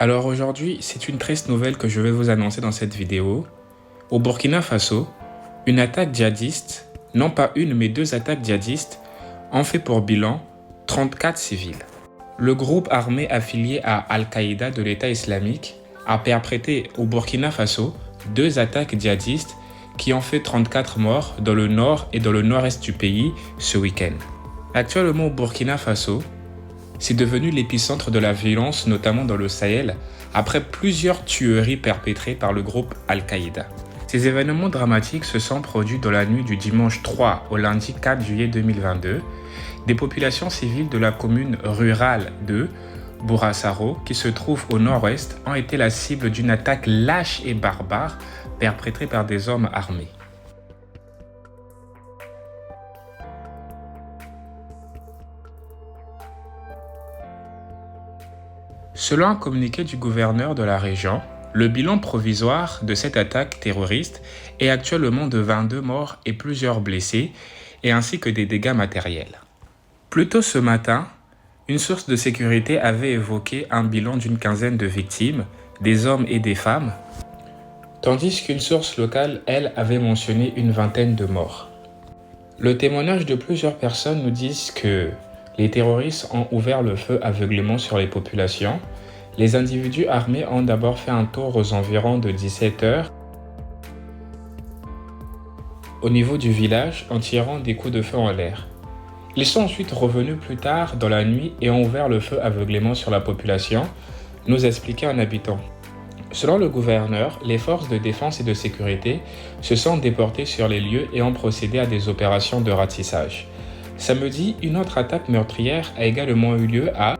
Alors aujourd'hui, c'est une triste nouvelle que je vais vous annoncer dans cette vidéo. Au Burkina Faso, une attaque djihadiste, non pas une mais deux attaques djihadistes, ont fait pour bilan 34 civils. Le groupe armé affilié à Al-Qaïda de l'État islamique a perpétré au Burkina Faso deux attaques djihadistes qui ont fait 34 morts dans le nord et dans le nord-est du pays ce week-end. Actuellement au Burkina Faso, c'est devenu l'épicentre de la violence, notamment dans le Sahel, après plusieurs tueries perpétrées par le groupe Al-Qaïda. Ces événements dramatiques se sont produits dans la nuit du dimanche 3 au lundi 4 juillet 2022. Des populations civiles de la commune rurale de Bourassaro, qui se trouve au nord-ouest, ont été la cible d'une attaque lâche et barbare perpétrée par des hommes armés. Selon un communiqué du gouverneur de la région, le bilan provisoire de cette attaque terroriste est actuellement de 22 morts et plusieurs blessés, et ainsi que des dégâts matériels. Plus tôt ce matin, une source de sécurité avait évoqué un bilan d'une quinzaine de victimes, des hommes et des femmes, tandis qu'une source locale, elle, avait mentionné une vingtaine de morts. Le témoignage de plusieurs personnes nous disent que les terroristes ont ouvert le feu aveuglément sur les populations. Les individus armés ont d'abord fait un tour aux environs de 17 heures au niveau du village en tirant des coups de feu en l'air. Ils sont ensuite revenus plus tard dans la nuit et ont ouvert le feu aveuglément sur la population, nous expliquait un habitant. Selon le gouverneur, les forces de défense et de sécurité se sont déportées sur les lieux et ont procédé à des opérations de ratissage. Samedi, une autre attaque meurtrière a également eu lieu à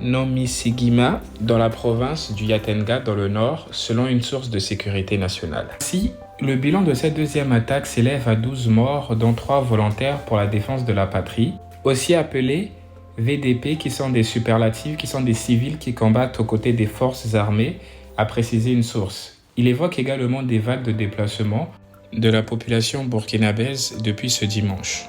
Nomisigima, dans la province du Yatenga dans le nord, selon une source de sécurité nationale. Ainsi, le bilan de cette deuxième attaque s'élève à 12 morts, dont 3 volontaires pour la défense de la patrie, aussi appelés VDP, qui sont des superlatifs, qui sont des civils qui combattent aux côtés des forces armées, a précisé une source. Il évoque également des vagues de déplacement de la population burkinabèse depuis ce dimanche.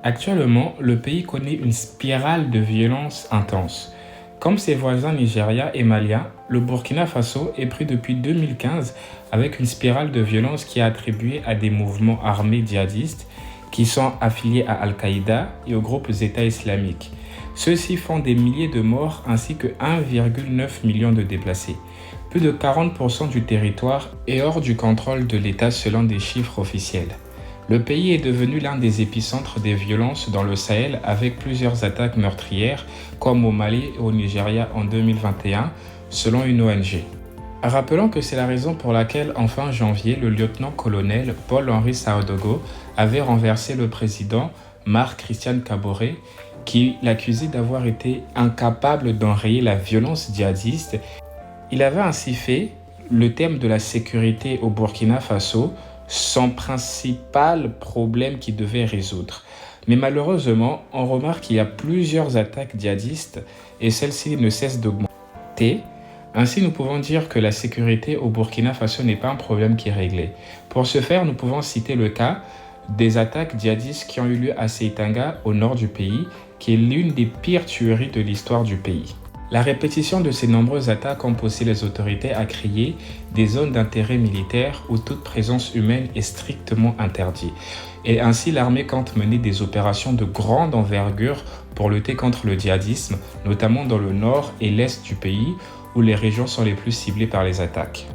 Actuellement, le pays connaît une spirale de violence intense. Comme ses voisins Nigeria et Malien, le Burkina Faso est pris depuis 2015 avec une spirale de violence qui est attribuée à des mouvements armés djihadistes qui sont affiliés à Al-Qaïda et aux groupes État islamique. Ceux-ci font des milliers de morts ainsi que 1,9 million de déplacés. Plus de 40% du territoire est hors du contrôle de l'État selon des chiffres officiels. Le pays est devenu l'un des épicentres des violences dans le Sahel avec plusieurs attaques meurtrières comme au Mali et au Nigeria en 2021 selon une ONG. Rappelons que c'est la raison pour laquelle en fin janvier, le lieutenant-colonel Paul-Henri Saodogo avait renversé le président Marc-Christian Kaboré qui l'accusait d'avoir été incapable d'enrayer la violence djihadiste. Il avait ainsi fait le thème de la sécurité au Burkina Faso son principal problème qu'il devait résoudre. Mais malheureusement, on remarque qu'il y a plusieurs attaques djihadistes et celles-ci ne cessent d'augmenter. Ainsi, nous pouvons dire que la sécurité au Burkina Faso n'est pas un problème qui est réglé. Pour ce faire, nous pouvons citer le cas des attaques djihadistes qui ont eu lieu à Seitanga, au nord du pays, qui est l'une des pires tueries de l'histoire du pays. La répétition de ces nombreuses attaques ont poussé les autorités à créer des zones d'intérêt militaire où toute présence humaine est strictement interdite. Et ainsi, l'armée compte mener des opérations de grande envergure pour lutter contre le djihadisme, notamment dans le nord et l'est du pays, où les régions sont les plus ciblées par les attaques.